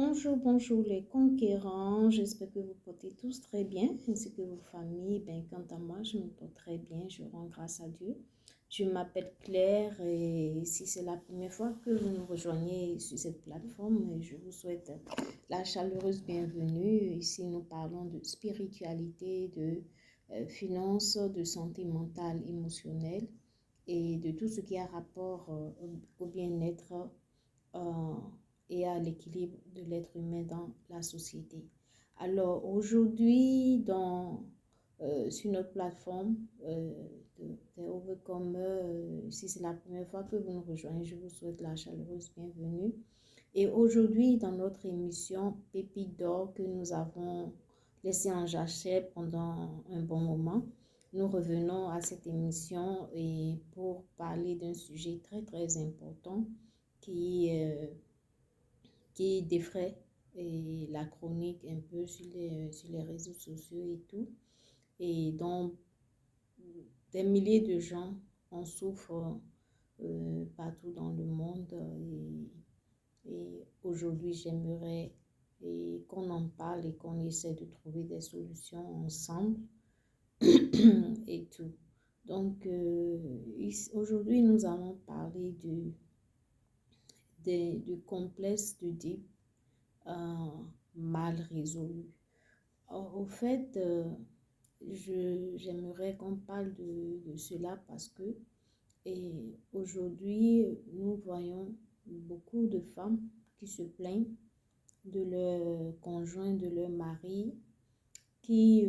Bonjour, bonjour les conquérants, j'espère que vous portez tous très bien, ainsi que vos familles. Quant à moi, je me porte très bien, je rends grâce à Dieu. Je m'appelle Claire et si c'est la première fois que vous nous rejoignez sur cette plateforme, je vous souhaite la chaleureuse bienvenue. Ici, nous parlons de spiritualité, de finances, de santé mentale, émotionnelle et de tout ce qui a rapport au bien-être euh, et à l'équilibre de l'être humain dans la société. Alors aujourd'hui, sur notre plateforme de Overcomer, si c'est la première fois que vous nous rejoignez, je vous souhaite la chaleureuse bienvenue. Et aujourd'hui, dans notre émission Pépite d'or que nous avons laissée en jachère pendant un bon moment, nous revenons à cette émission et pour parler d'un sujet très très important qui, euh, qui défraie la chronique un peu sur les réseaux sociaux et tout, et dont des milliers de gens en souffrent partout dans le monde. Et aujourd'hui, j'aimerais qu'on en parle et qu'on essaie de trouver des solutions ensemble et tout. Donc, aujourd'hui, nous allons parler du complexe d'Oedipe mal résolu. Au fait, j'aimerais qu'on parle de cela parce que aujourd'hui, nous voyons beaucoup de femmes qui se plaignent de leur conjoint, de leur mari, qui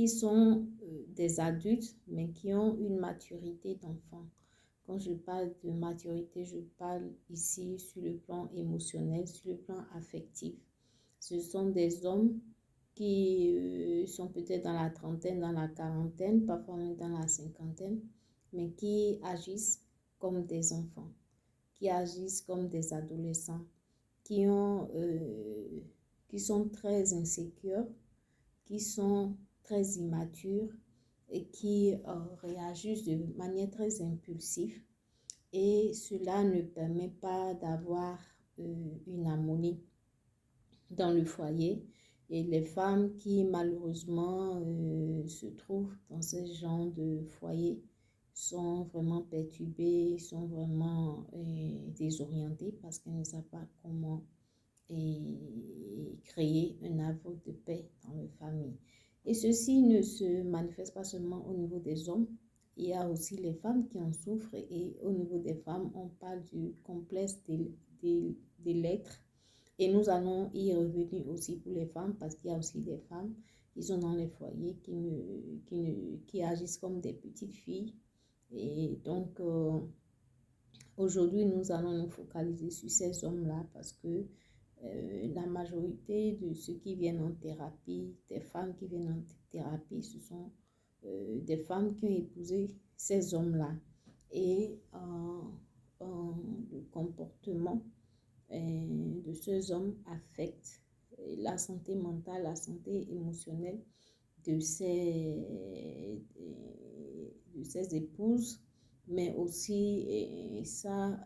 sont des adultes, mais qui ont une maturité d'enfant. Quand je parle de maturité, je parle ici sur le plan émotionnel, sur le plan affectif. Ce sont des hommes qui sont peut-être dans la trentaine, dans la quarantaine, parfois même dans la cinquantaine, mais qui agissent comme des enfants, qui agissent comme des adolescents, qui sont très insécures, qui sont très immatures et qui réagissent de manière très impulsive. Et cela ne permet pas d'avoir une harmonie dans le foyer. Et les femmes qui malheureusement se trouvent dans ce genre de foyer sont vraiment perturbées, sont vraiment désorientées parce qu'elles ne savent pas comment créer un havre de paix dans leur famille. Et ceci ne se manifeste pas seulement au niveau des hommes, il y a aussi les femmes qui en souffrent et au niveau des femmes, on parle du complexe de l'être. Et nous allons y revenir aussi pour les femmes parce qu'il y a aussi des femmes qui sont dans les foyers qui agissent comme des petites filles. Et donc, aujourd'hui, nous allons nous focaliser sur ces hommes-là parce que la majorité de ceux qui viennent en thérapie, des femmes qui viennent en thérapie, ce sont des femmes qui ont épousé ces hommes-là. Et le comportement de ces hommes affecte la santé mentale, la santé émotionnelle de ces épouses, mais aussi ça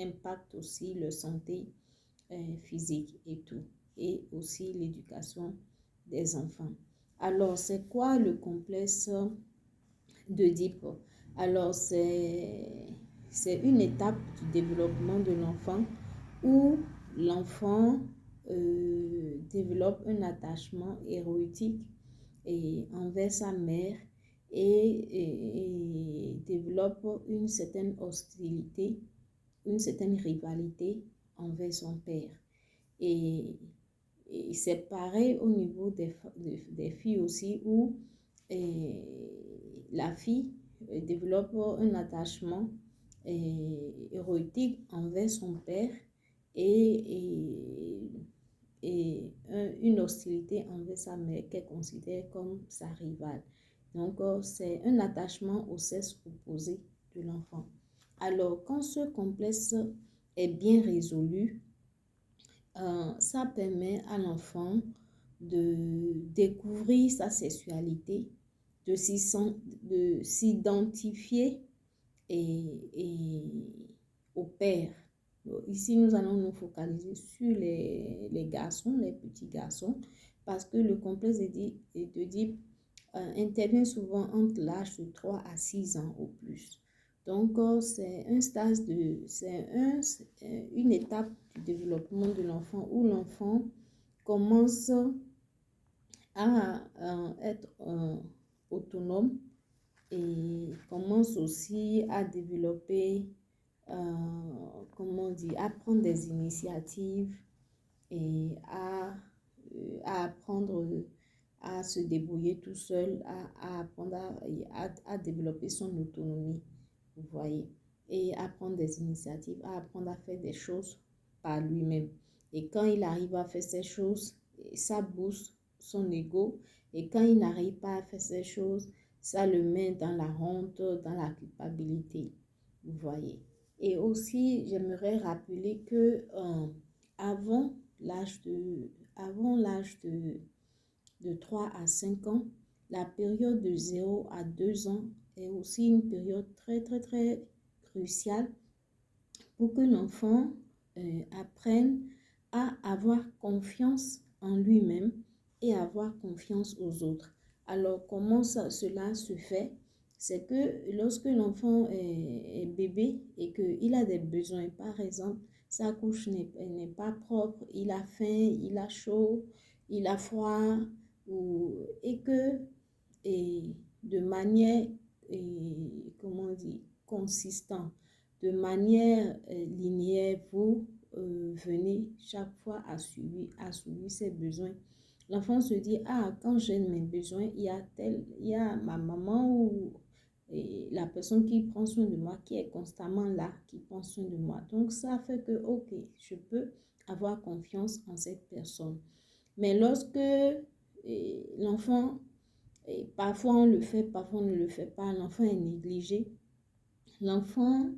impacte aussi leur santé physique et tout, et aussi l'éducation des enfants. Alors, c'est quoi le complexe d'Oedipe? Alors, c'est une étape du développement de l'enfant où l'enfant développe un attachement héroïque envers sa mère et développe une certaine hostilité, une certaine rivalité envers son père. Et c'est pareil au niveau des filles aussi où la fille développe un attachement héroïque envers son père et une hostilité envers sa mère qu'elle considère comme sa rivale. Donc, c'est un attachement au sexe opposé de l'enfant. Alors, quand ce complexe est bien résolu, ça permet à l'enfant de découvrir sa sexualité, de s'identifier au père. Ici, nous allons nous focaliser sur les garçons, les petits garçons, parce que le complexe d'Oedipe intervient souvent entre l'âge de 3 à 6 ans au plus. Donc, c'est un stage une étape du développement de l'enfant où l'enfant commence à être autonome et commence aussi à développer, comment on dit, à prendre des initiatives et à apprendre à se débrouiller tout seul, à apprendre à développer son autonomie, vous voyez, et à prendre des initiatives, à apprendre à faire des choses par lui-même. Et quand il arrive à faire ces choses, ça booste son ego. Et quand il n'arrive pas à faire ces choses, ça le met dans la honte, dans la culpabilité, vous voyez. Et aussi, j'aimerais rappeler que avant l'âge de 3 à 5 ans, la période de 0 à 2 ans est aussi une période très, très, très cruciale pour que l'enfant apprenne à avoir confiance en lui-même et avoir confiance aux autres. Alors, comment cela se fait? C'est que lorsque l'enfant est bébé et qu'il a des besoins, par exemple, sa couche n'est pas propre, il a faim, il a chaud, il a froid, et que de manière, comment on dit, consistante, de manière linéaire, vous venez chaque fois assouvir ses besoins. L'enfant se dit, ah, quand j'ai mes besoins, il y a ma maman ou la personne qui prend soin de moi, qui est constamment là, qui prend soin de moi. Donc, ça fait que, ok, je peux avoir confiance en cette personne. Mais lorsque l'enfant, parfois on le fait, parfois on ne le fait pas, l'enfant est négligé, l'enfant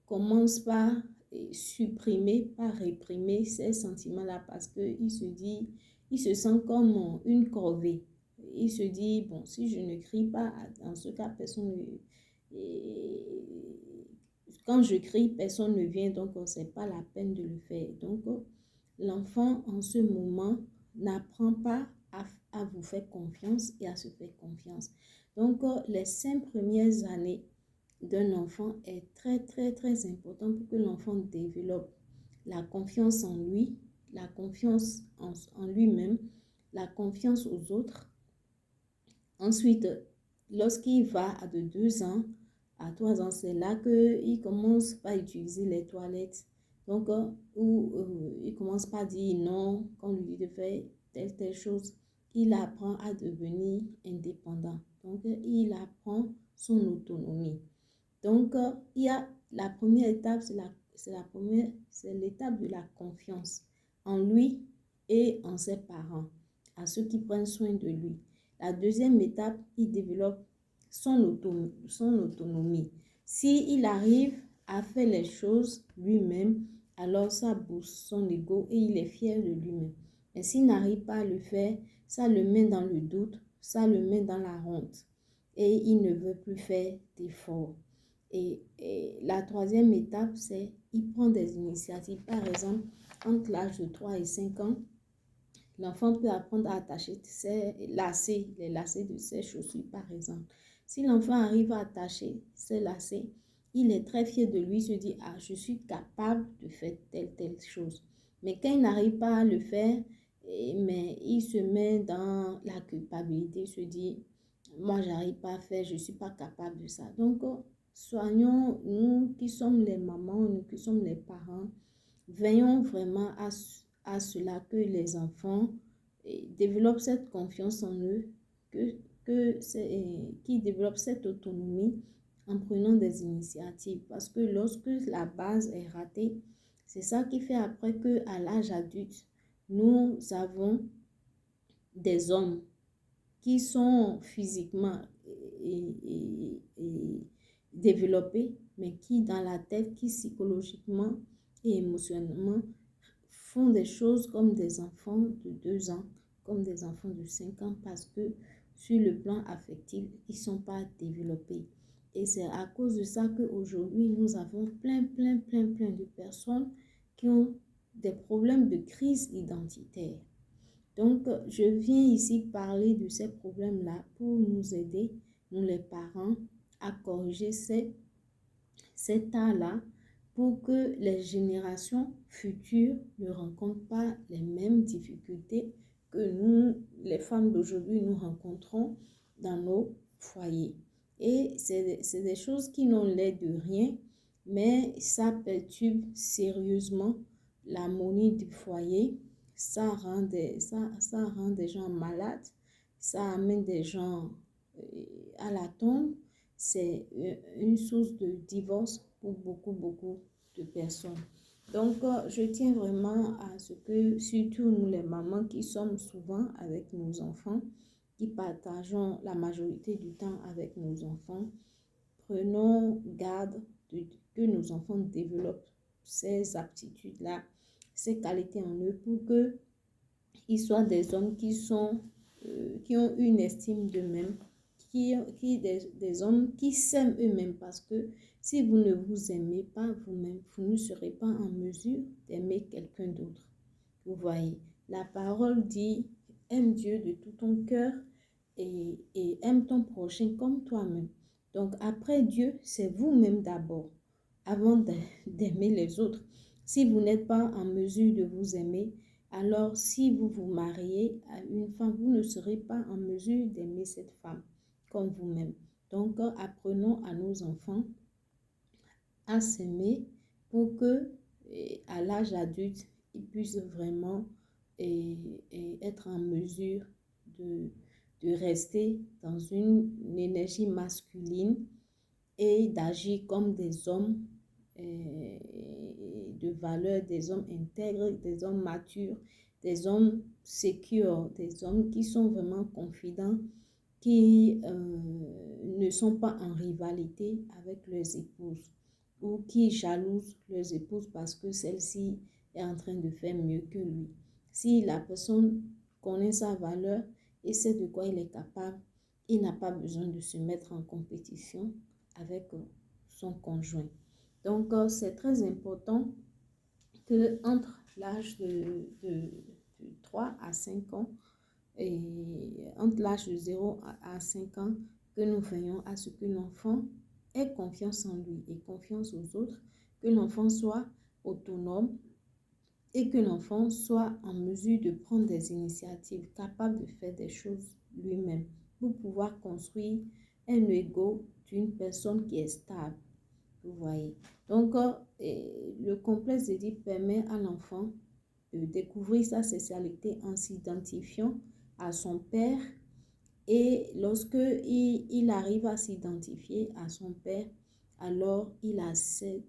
commence par supprimer, par réprimer ces sentiments-là parce qu'il se dit, il se sent comme une corvée. Il se dit, bon, si je ne crie pas, dans ce cas, personne ne... Quand je crie, personne ne vient, donc ce n'est pas la peine de le faire. Donc, l'enfant, en ce moment, n'apprend pas à vous faire confiance et à se faire confiance. Donc, les 5 premières années d'un enfant est très, très, très important pour que l'enfant développe la confiance en lui, la confiance en lui-même, la confiance aux autres. Ensuite, lorsqu'il va à de 2 ans à 3 ans, c'est là qu'il commence à utiliser les toilettes. Donc, il commence pas à dire non, quand on lui dit de faire telle chose. Il apprend à devenir indépendant. Donc, il apprend son autonomie. Donc, il y a la première étape, c'est l'étape de la confiance en lui et en ses parents, à ceux qui prennent soin de lui. La deuxième étape, il développe son autonomie. S'il arrive à faire les choses lui-même, alors ça booste son ego et il est fier de lui-même. Mais s'il n'arrive pas à le faire, ça le met dans le doute, ça le met dans la honte et il ne veut plus faire d'efforts. Et la troisième étape, c'est il prend des initiatives. Par exemple, entre l'âge de 3 et 5 ans, l'enfant peut apprendre à attacher les lacets de ses chaussures, par exemple. Si l'enfant arrive à attacher ses lacets, il est très fier de lui, il se dit, ah, je suis capable de faire telle chose. Mais quand il n'arrive pas à le faire, mais il se met dans la culpabilité, il se dit, moi, j'arrive pas à faire, je ne suis pas capable de ça. Donc, soignons, nous qui sommes les mamans, nous qui sommes les parents, veillons vraiment à cela que les enfants développent cette confiance en eux, qu'ils développent cette autonomie en prenant des initiatives. Parce que lorsque la base est ratée, c'est ça qui fait après qu'à l'âge adulte, nous avons des hommes qui sont physiquement développés, mais qui dans la tête, qui psychologiquement et émotionnellement font des choses comme des enfants de 2 ans, comme des enfants de 5 ans, parce que sur le plan affectif, ils ne sont pas développés. Et c'est à cause de ça qu'aujourd'hui, nous avons plein de personnes qui ont des problèmes de crise identitaire. Donc, je viens ici parler de ces problèmes-là pour nous aider, nous les parents, à corriger cet art-là pour que les générations futures ne rencontrent pas les mêmes difficultés que nous, les femmes d'aujourd'hui, nous rencontrons dans nos foyers. Et c'est des choses qui n'ont l'air de rien, mais ça perturbe sérieusement l'harmonie du foyer. Ça rend des gens malades, ça amène des gens à la tombe. C'est une source de divorce pour beaucoup de personnes. Donc, je tiens vraiment à ce que, surtout nous les mamans qui sommes souvent avec nos enfants, qui partageons la majorité du temps avec nos enfants, prenons garde que nos enfants développent ces aptitudes-là, ces qualités en eux pour qu'ils soient des hommes qui ont une estime d'eux-mêmes, des hommes qui s'aiment eux-mêmes, parce que si vous ne vous aimez pas vous-même, vous ne serez pas en mesure d'aimer quelqu'un d'autre. Vous voyez, la parole dit, aime Dieu de tout ton cœur et aime ton prochain comme toi-même. Donc après Dieu, c'est vous-même d'abord, avant d'aimer les autres. Si vous n'êtes pas en mesure de vous aimer, alors si vous vous mariez à une femme, vous ne serez pas en mesure d'aimer cette femme comme vous-même. Donc, apprenons à nos enfants à s'aimer pour que, à l'âge adulte, ils puissent vraiment être en mesure de, de rester dans une énergie masculine et d'agir comme des hommes de valeur, des hommes intègres, des hommes matures, des hommes sécures, des hommes qui sont vraiment confidents, qui ne sont pas en rivalité avec leurs épouses ou qui jalousent leurs épouses parce que celle-ci est en train de faire mieux que lui. Si la personne connaît sa valeur et sait de quoi il est capable, il n'a pas besoin de se mettre en compétition avec son conjoint. Donc, c'est très important que entre l'âge de 3 à 5 ans, et entre l'âge de 0 à 5 ans, que nous veillons à ce que l'enfant ait confiance en lui et confiance aux autres, que l'enfant soit autonome et que l'enfant soit en mesure de prendre des initiatives, capable de faire des choses lui-même pour pouvoir construire un ego d'une personne qui est stable. Vous voyez. Donc, le complexe d'Édipe permet à l'enfant de découvrir sa sexualité en s'identifiant à son père. Et lorsque il arrive à s'identifier à son père, alors il accède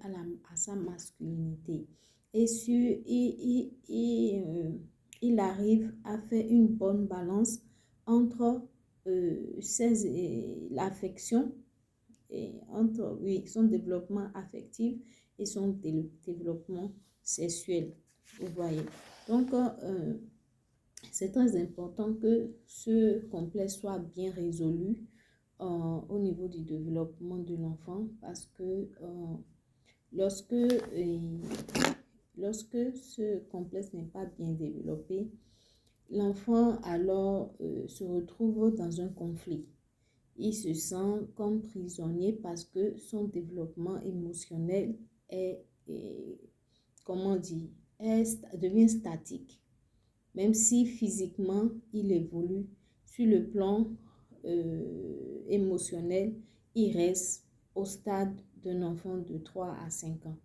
à sa masculinité. Et il arrive à faire une bonne balance entre l'affection, entre son développement affectif et son développement sexuel. Vous voyez. Donc, c'est très important que ce complexe soit bien résolu au niveau du développement de l'enfant parce que lorsque ce complexe n'est pas bien développé, l'enfant alors se retrouve dans un conflit. Il se sent comme prisonnier parce que son développement émotionnel devient statique. Même si physiquement, il évolue, sur le plan émotionnel, il reste au stade d'un enfant de 3 à 5 ans.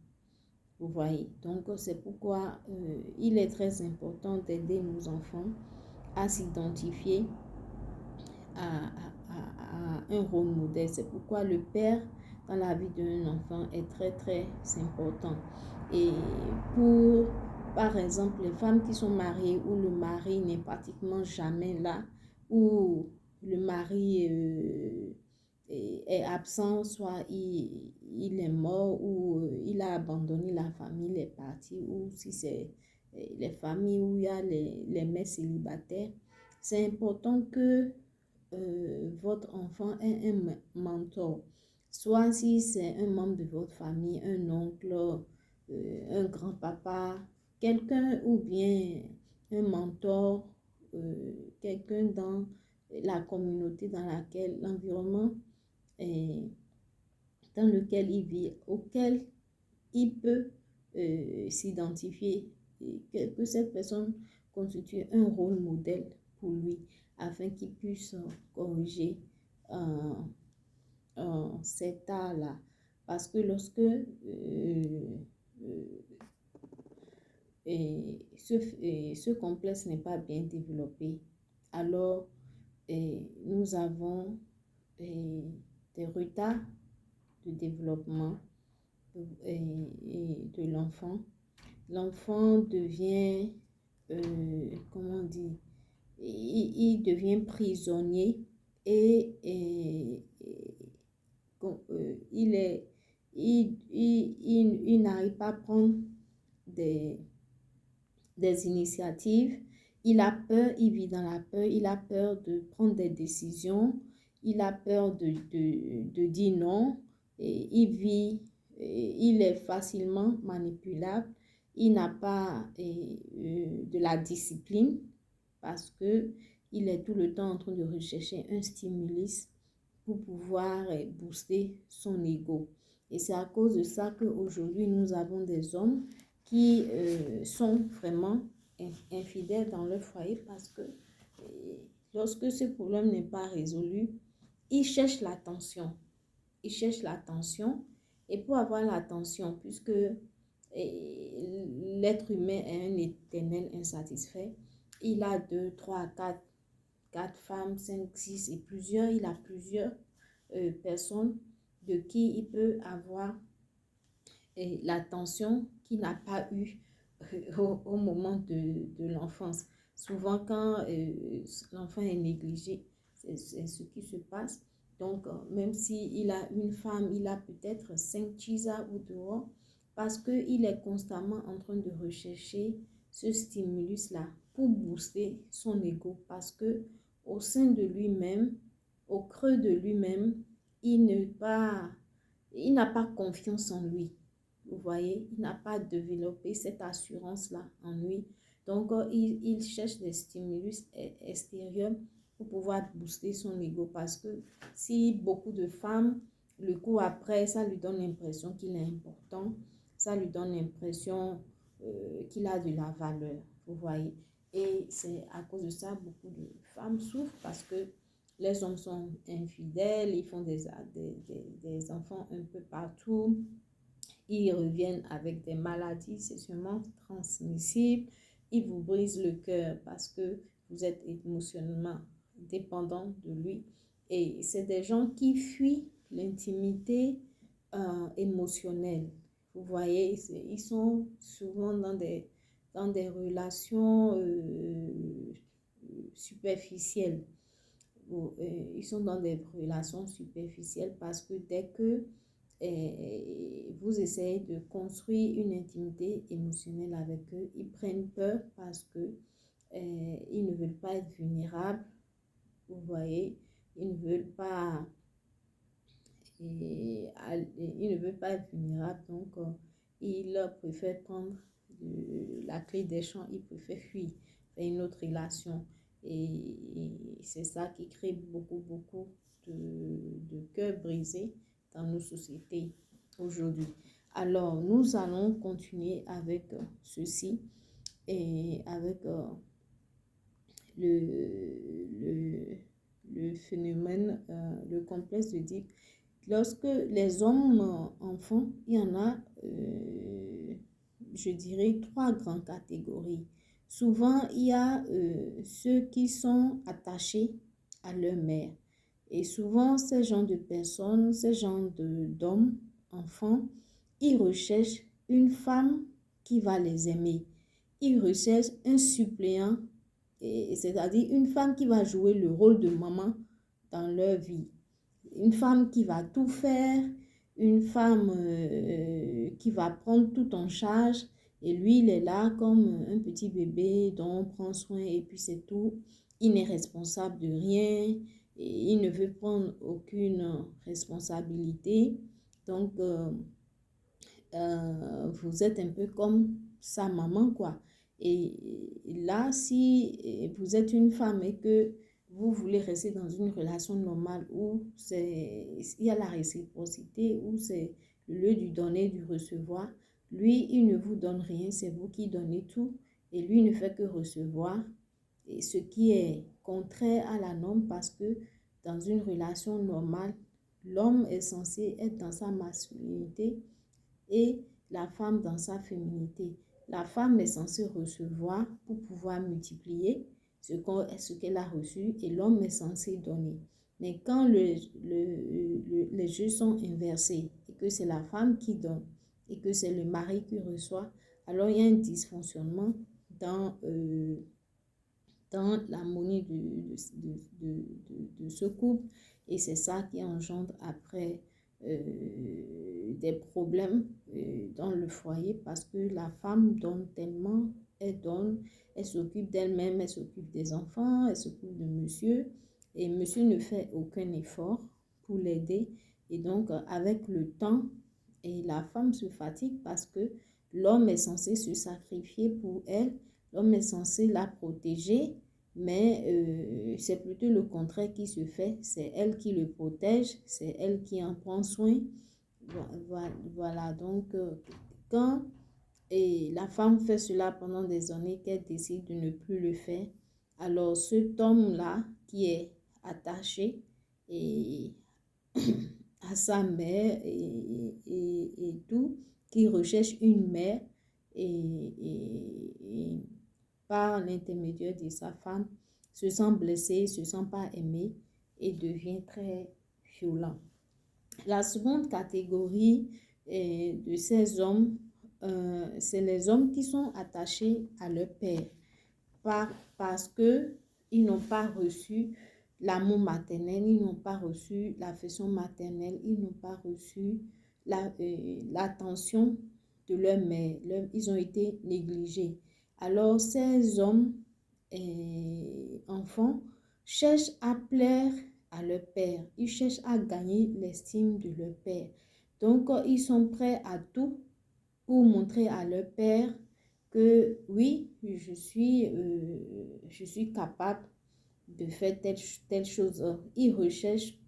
Vous voyez, donc c'est pourquoi il est très important d'aider nos enfants à s'identifier à un rôle modèle. C'est pourquoi le père dans la vie d'un enfant est très important. Et par exemple, les femmes qui sont mariées où le mari n'est pratiquement jamais là, où le mari est absent, soit il est mort ou il a abandonné la famille, il est parti, ou si c'est les familles où il y a les mères célibataires, c'est important que votre enfant est un mentor, soit si c'est un membre de votre famille, un oncle, un grand-papa, quelqu'un ou bien un mentor, quelqu'un dans la communauté dans laquelle, l'environnement dans lequel il vit, auquel il peut s'identifier, et que cette personne constitue un rôle modèle pour lui afin qu'il puisse corriger cet art-là. Parce que lorsque ce complexe n'est pas bien développé, alors nous avons des retards de développement de l'enfant. L'enfant devient, comment on dit, il devient prisonnier et il n'arrive pas à prendre des initiatives. Il a peur, il vit dans la peur, il a peur de prendre des décisions, il a peur de dire non, et il est facilement manipulable, il n'a pas de la discipline parce que il est tout le temps en train de rechercher un stimulus pour pouvoir booster son ego. Et c'est à cause de ça qu'aujourd'hui, nous avons des hommes qui sont vraiment infidèles dans leur foyer parce que lorsque ce problème n'est pas résolu, ils cherchent l'attention. Ils cherchent l'attention et pour avoir l'attention, puisque l'être humain est un éternel insatisfait, il a 2, 3, 4 femmes, 5, 6 et plusieurs, il a plusieurs personnes de qui il peut avoir l'attention qu'il n'a pas eu au moment de l'enfance. Souvent, quand l'enfant est négligé, c'est ce qui se passe. Donc, même s'il a une femme, il a peut-être 5 chisas ou dehors, parce qu'il est constamment en train de rechercher ce stimulus-là pour booster son ego. Parce que au sein de lui-même, au creux de lui-même, il n'a pas confiance en lui. Vous voyez, il n'a pas développé cette assurance-là en lui. Donc, il cherche des stimulus extérieurs pour pouvoir booster son ego. Parce que si beaucoup de femmes, le coup après, ça lui donne l'impression qu'il est important. Ça lui donne l'impression qu'il a de la valeur. Vous voyez. Et c'est à cause de ça, beaucoup de femmes souffrent parce que les hommes sont infidèles, ils font des enfants un peu partout. Ils reviennent avec des maladies, c'est sûrement transmissible. Ils vous brisent le cœur parce que vous êtes émotionnellement dépendant de lui. Et c'est des gens qui fuient l'intimité émotionnelle. Vous voyez, ils sont souvent dans des relations superficielles. Ils sont dans des relations superficielles parce que dès que vous essayez de construire une intimité émotionnelle avec eux, ils prennent peur parce que ils ne veulent pas être vulnérables. Vous voyez, ils ne veulent pas être vulnérables, donc ils préfèrent prendre la clé des champs, ils préfèrent fuir vers une autre relation. Et c'est ça qui crée beaucoup de cœurs brisés dans nos sociétés aujourd'hui. Alors, nous allons continuer avec ceci et avec le phénomène, le complexe d'Oedipe. Lorsque les hommes enfants, il y en a, je dirais, 3 grandes catégories. Souvent, il y a ceux qui sont attachés à leur mère. Et souvent, ces gens de personnes, ces gens d'hommes, enfants, ils recherchent une femme qui va les aimer. Ils recherchent un suppléant, c'est-à-dire une femme qui va jouer le rôle de maman dans leur vie. Une femme qui va tout faire, une femme qui va prendre tout en charge. Et lui, il est là comme un petit bébé dont on prend soin et puis c'est tout. Il n'est responsable de rien. et il ne veut prendre aucune responsabilité. Donc, vous êtes un peu comme sa maman, quoi. Et là, si vous êtes une femme et que vous voulez rester dans une relation normale où il y a la réciprocité, où c'est le lieu du donner, du recevoir, lui, il ne vous donne rien, c'est vous qui donnez tout. Et lui ne fait que recevoir, et ce qui est contraire à la norme parce que dans une relation normale, l'homme est censé être dans sa masculinité et la femme dans sa féminité. La femme est censée recevoir pour pouvoir multiplier ce qu'elle a reçu et l'homme est censé donner. Mais quand les jeux sont inversés et que c'est la femme qui donne et que c'est le mari qui reçoit, alors il y a un dysfonctionnement dans, dans l'harmonie de ce couple et c'est ça qui engendre après des problèmes dans le foyer parce que la femme donne tellement, elle donne, elle s'occupe d'elle-même, elle s'occupe des enfants, elle s'occupe de monsieur et monsieur ne fait aucun effort pour l'aider et donc avec le temps et la femme se fatigue parce que l'homme est censé se sacrifier pour elle, l'homme est censé la protéger mais c'est plutôt le contraire qui se fait. C'est elle qui le protège, c'est elle qui en prend soin. Voilà, donc quand la femme fait cela pendant des années qu'elle décide de ne plus le faire, alors cet homme-là qui est attaché et à sa mère et tout, qui recherche une mère et par l'intermédiaire de sa femme, se sent blessé, se sent pas aimé et devient très violent. La seconde catégorie de ces hommes, c'est les hommes qui sont attachés à leur père parce qu'ils n'ont pas reçu l'amour maternel, ils n'ont pas reçu l'affection maternelle, ils n'ont pas reçu l'attention de leur mère. Ils ont été négligés. Alors, ces hommes et enfants cherchent à plaire à leur père. Ils cherchent à gagner l'estime de leur père. Donc, ils sont prêts à tout pour montrer à leur père que oui, je suis capable de faire telle chose. Ils recherchent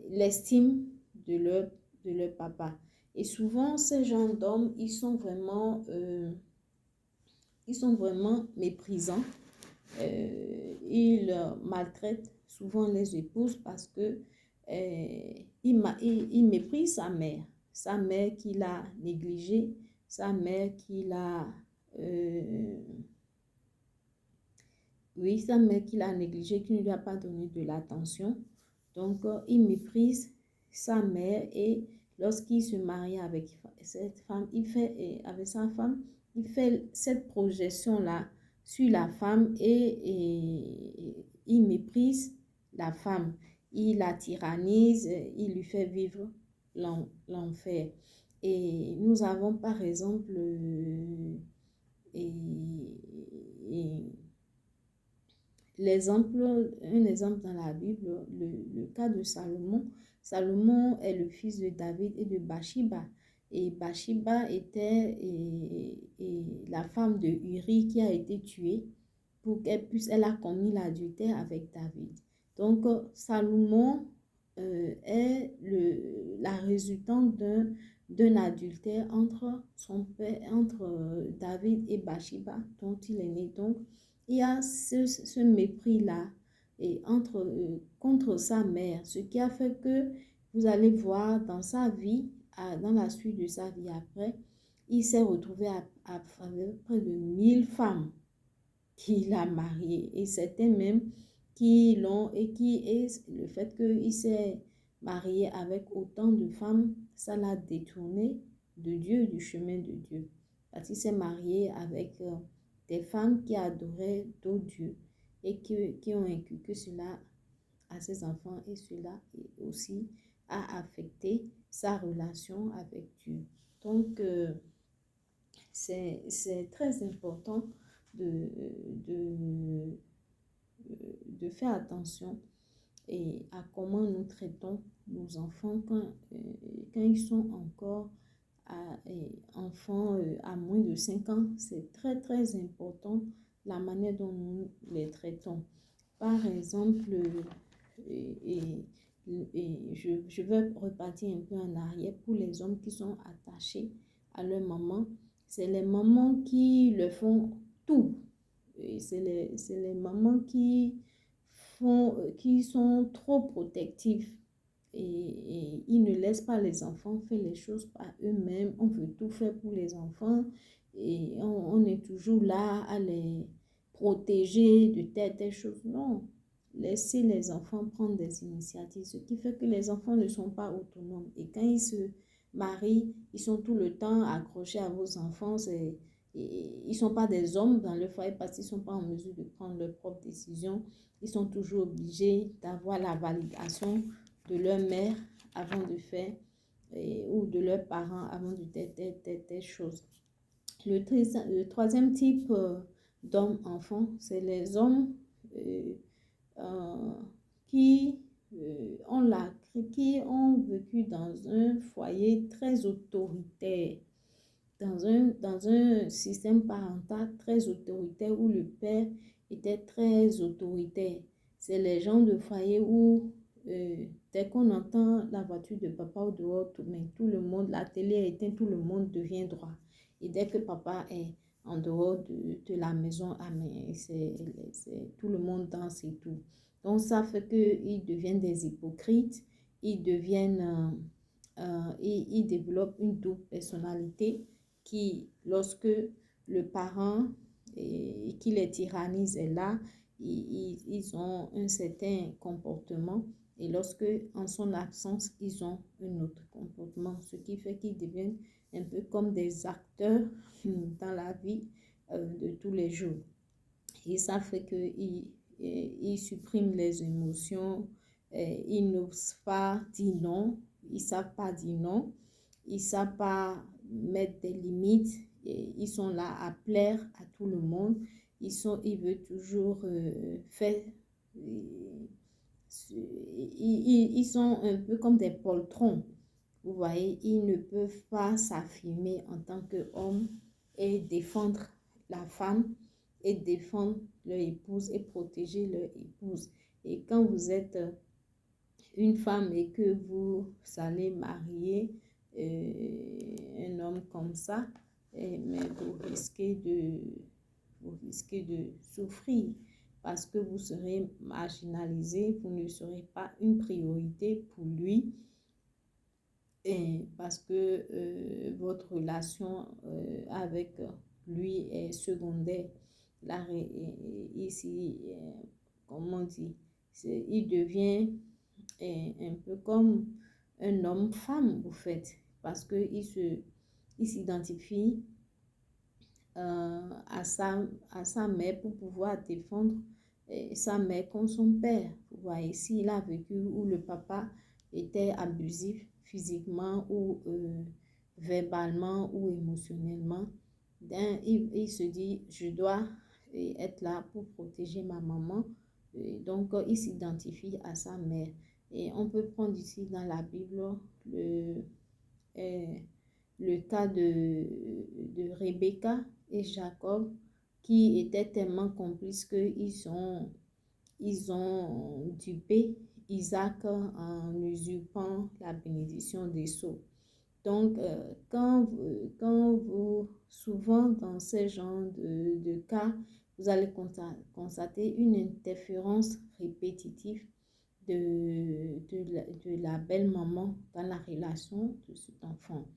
l'estime de leur papa. Et souvent, ces gens d'hommes, ils sont vraiment méprisants. Ils maltraitent souvent les épouses parce que il méprise sa mère qui l'a négligée, sa mère qui l'a sa mère qui l'a négligée, qui ne lui a pas donné de l'attention. Donc, il méprise sa mère et lorsqu'il se marie avec cette femme, avec sa femme, il fait cette projection-là sur la femme et il méprise la femme. Il la tyrannise, il lui fait vivre l'enfer. Et nous avons par exemple un exemple dans la Bible, le cas de Salomon. Salomon est le fils de David et de Bathsheba. Et Bathsheba était la femme de Uri qui a été tuée pour qu'elle puisse, elle a commis l'adultère avec David. Donc, Salomon est la résultante d'un adultère entre son père, entre David et Bathsheba, dont il est né. Donc, il y a ce mépris-là et contre sa mère, ce qui a fait que vous allez voir dans sa vie, dans la suite de sa vie après, il s'est retrouvé avec près de 1000 femmes qu'il a mariées et certains même qui l'ont et le fait qu'il s'est marié avec autant de femmes, ça l'a détourné de Dieu, du chemin de Dieu. Parce qu'il s'est marié avec des femmes qui adoraient d'autres dieux et qui ont inculqué cela à ses enfants et cela aussi a affecté sa relation avec Dieu. Donc, c'est très important de de faire attention et à comment nous traitons nos enfants quand ils sont encore enfants à moins de 5 ans. C'est très, très important la manière dont nous les traitons. Par exemple, je vais repartir un peu en arrière pour les hommes qui sont attachés à leur maman. C'est les mamans qui le font tout. C'est les mamans qui sont trop protectives et ils ne laissent pas les enfants faire les choses par eux-mêmes. On veut tout faire pour les enfants et on est toujours là à les protéger de telle chose. Non, laissez les enfants prendre des initiatives, ce qui fait que les enfants ne sont pas autonomes. Et quand ils se marient, ils sont tout le temps accrochés à vos enfants. Ils ne sont pas des hommes dans le foyer parce qu'ils ne sont pas en mesure de prendre leurs propres décisions. Ils sont toujours obligés d'avoir la validation de leur mère avant de faire ou de leurs parents avant de faire telle chose. Le troisième type d'hommes-enfants, c'est les hommes euh, qui, qui ont vécu dans un foyer très autoritaire, dans un système parental très autoritaire où le père était très autoritaire. C'est les gens de foyer où dès qu'on entend la voiture de papa au dehors, tout le monde, la télé est éteinte, tout le monde devient droit. Et dès que papa est en dehors de la maison, tout le monde danse et tout. Donc ça fait qu'ils deviennent des hypocrites, ils développent une double personnalité qui, lorsque le parent qui les tyrannise est là, ils ont un certain comportement et lorsque, en son absence, ils ont un autre comportement, ce qui fait qu'ils deviennent un peu comme des acteurs dans la vie de tous les jours. Et ça fait qu'ils suppriment les émotions, ils n'osent pas dire non, ils ne savent pas dire non, ils ne savent pas mettre des limites, et ils sont là à plaire à tout le monde, ils veulent toujours faire, ils sont un peu comme des poltrons, vous voyez, ils ne peuvent pas s'affirmer en tant qu'homme et défendre la femme et défendre leur épouse et protéger leur épouse. Et quand vous êtes une femme et que vous allez marier un homme comme ça, mais vous risquez de souffrir parce que vous serez marginalisé, vous ne serez pas une priorité pour lui et parce que votre relation avec lui est secondaire. Là, ici, comment on dit, il devient un peu comme un homme-femme, vous faites, parce qu'il s'identifie à sa mère pour pouvoir défendre sa mère comme son père. Vous voyez, s'il a vécu où le papa était abusif physiquement ou verbalement ou émotionnellement, il se dit, je dois être là pour protéger ma maman. Et donc, il s'identifie à sa mère. Et on peut prendre ici dans la Bible le cas de Rebecca et Jacob qui étaient tellement complices ils ont dupé Isaac en usurpant la bénédiction d'Ésaü. Donc, souvent dans ces genres de cas, vous allez constater une interférence répétitive de la belle-maman dans la relation de cet enfant.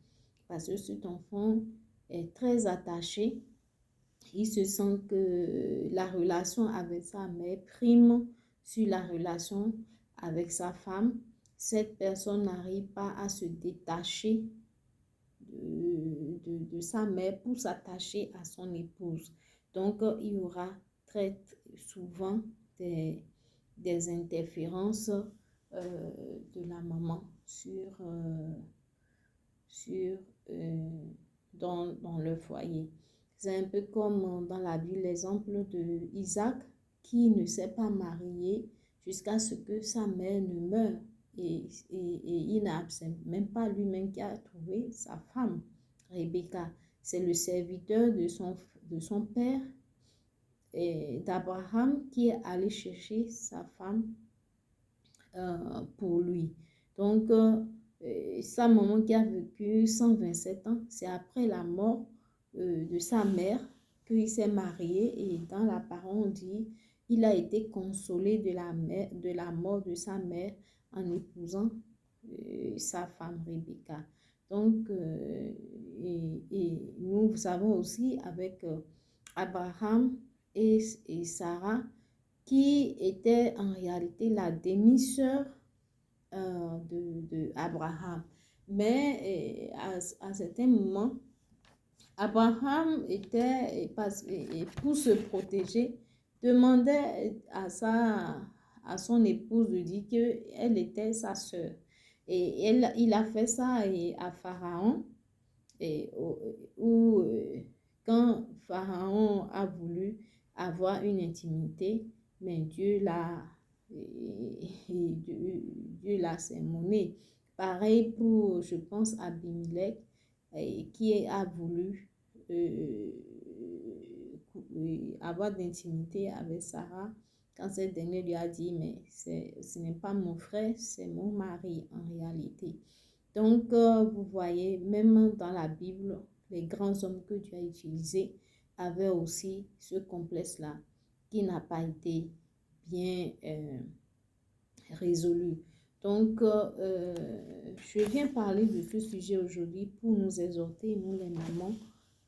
Parce que cet enfant est très attaché. Il se sent que la relation avec sa mère prime sur la relation avec sa femme. Cette personne n'arrive pas à se détacher de sa mère pour s'attacher à son épouse. Donc, il y aura très souvent des interférences de la maman dans le foyer. C'est un peu comme dans la Bible, l'exemple de Isaac. qui ne s'est pas marié jusqu'à ce que sa mère ne meure. Et il n'a même pas lui-même qui a trouvé sa femme, Rebecca. C'est le serviteur de son père, d'Abraham, qui est allé chercher sa femme pour lui. Donc, sa maman qui a vécu 127 ans, c'est après la mort de sa mère qu'il s'est marié. Et dans la parole, on dit il a été consolé de la mort de sa mère en épousant sa femme Rebecca. Donc, et nous savons aussi avec Abraham et Sarah, qui était en réalité la demi-sœur de Abraham. Mais à certains moments, Abraham était, pour se protéger, demandait à son épouse de dire qu'elle était sa sœur. Et il a fait ça à Pharaon, où quand Pharaon a voulu avoir une intimité, mais Dieu l'a sermonné. Pareil pour, je pense, Abimelech, qui a voulu avoir d'intimité avec Sarah, quand cette dernière lui a dit, mais ce n'est pas mon frère, c'est mon mari en réalité. Donc, vous voyez, même dans la Bible, les grands hommes que Dieu a utilisés avaient aussi ce complexe-là qui n'a pas été bien résolu. Donc, je viens parler de ce sujet aujourd'hui pour nous exhorter, nous les mamans,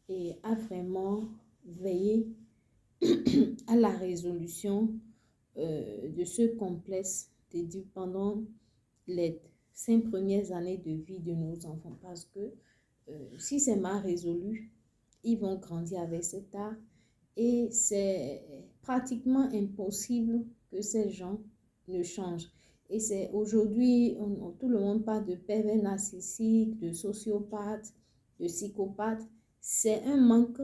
et à vraiment veiller à la résolution de ce complexe pendant les 5 premières années de vie de nos enfants. Parce que si c'est mal résolu, ils vont grandir avec cet art et c'est pratiquement impossible que ces gens ne changent. Et c'est aujourd'hui, tout le monde parle de pervers narcissiques, de sociopathes, de psychopathes. C'est un manque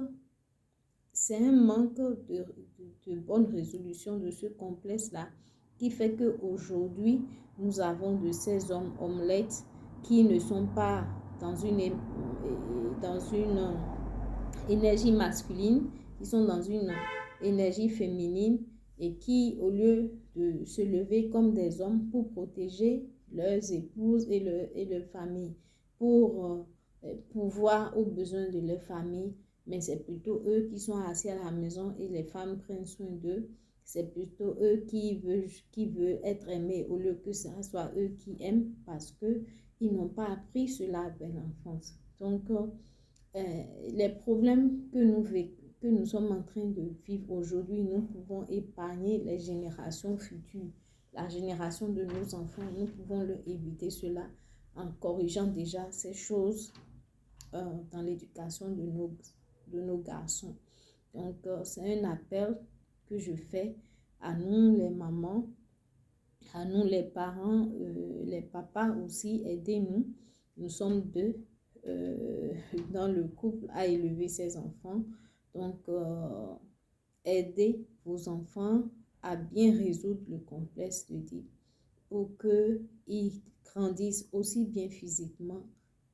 de bonne résolution de ce complexe-là qui fait qu'aujourd'hui, nous avons de ces hommes omelettes qui ne sont pas dans une énergie masculine, qui sont dans une énergie féminine et qui, au lieu de se lever comme des hommes pour protéger leurs épouses et leur famille, pour pouvoir aux besoins de leur famille, mais c'est plutôt eux qui sont assis à la maison et les femmes prennent soin d'eux. C'est plutôt eux qui veulent être aimés au lieu que ce soit eux qui aiment parce qu'ils n'ont pas appris cela dès l'enfance. Donc, les problèmes que nous sommes en train de vivre aujourd'hui, nous pouvons épargner les générations futures, la génération de nos enfants. Nous pouvons leur éviter cela en corrigeant déjà ces choses dans l'éducation de nos garçons. Donc, c'est un appel que je fais à nous les mamans, à nous les parents, les papas aussi, aidez-nous. Nous sommes deux dans le couple à élever ses enfants. Donc, aidez vos enfants à bien résoudre le complexe d'Oedipe pour qu'ils grandissent aussi bien physiquement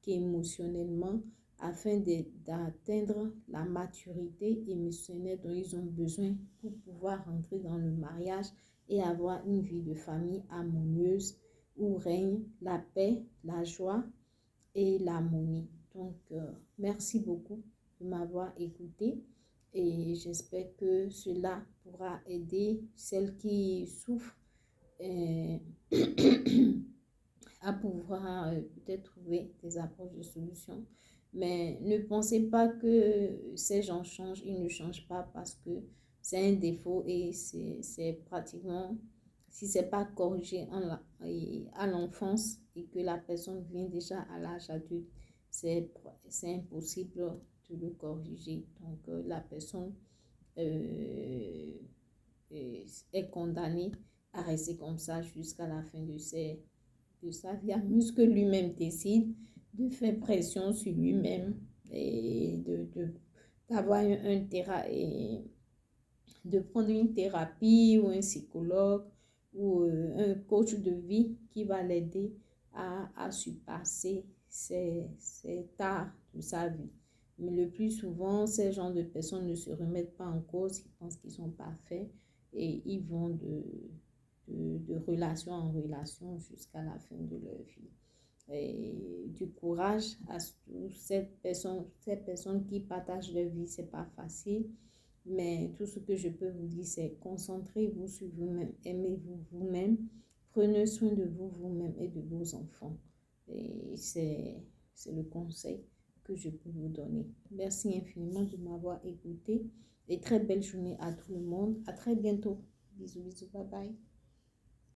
qu'émotionnellement afin d'atteindre la maturité émotionnelle dont ils ont besoin pour pouvoir rentrer dans le mariage et avoir une vie de famille harmonieuse où règne la paix, la joie et l'harmonie. Donc, merci beaucoup de m'avoir écouté et j'espère que cela pourra aider celles qui souffrent à pouvoir peut-être trouver des approches de solutions. Mais ne pensez pas que ces gens changent, ils ne changent pas parce que c'est un défaut et c'est pratiquement, si ce n'est pas corrigé à l'enfance et que la personne vient déjà à l'âge adulte, c'est impossible de le corriger. Donc, la personne est condamnée à rester comme ça jusqu'à la fin de sa vie, à moins que lui-même décide de faire pression sur lui-même et d'avoir un terrain et de prendre une thérapie ou un psychologue ou un coach de vie qui va l'aider à surpasser ces tares de sa vie. Mais le plus souvent, ces genres de personnes ne se remettent pas en cause, ils pensent qu'ils sont parfaits et ils vont de relation en relation jusqu'à la fin de leur vie. Et du courage à ces personnes qui partagent leur vie, c'est pas facile. Mais tout ce que je peux vous dire, c'est concentrez-vous sur vous-même, aimez-vous vous-même, prenez soin de vous vous-même et de vos enfants. Et c'est le conseil que je peux vous donner. Merci infiniment de m'avoir écouté et très belle journée à tout le monde. À très bientôt. Bisous, bisous, bye bye.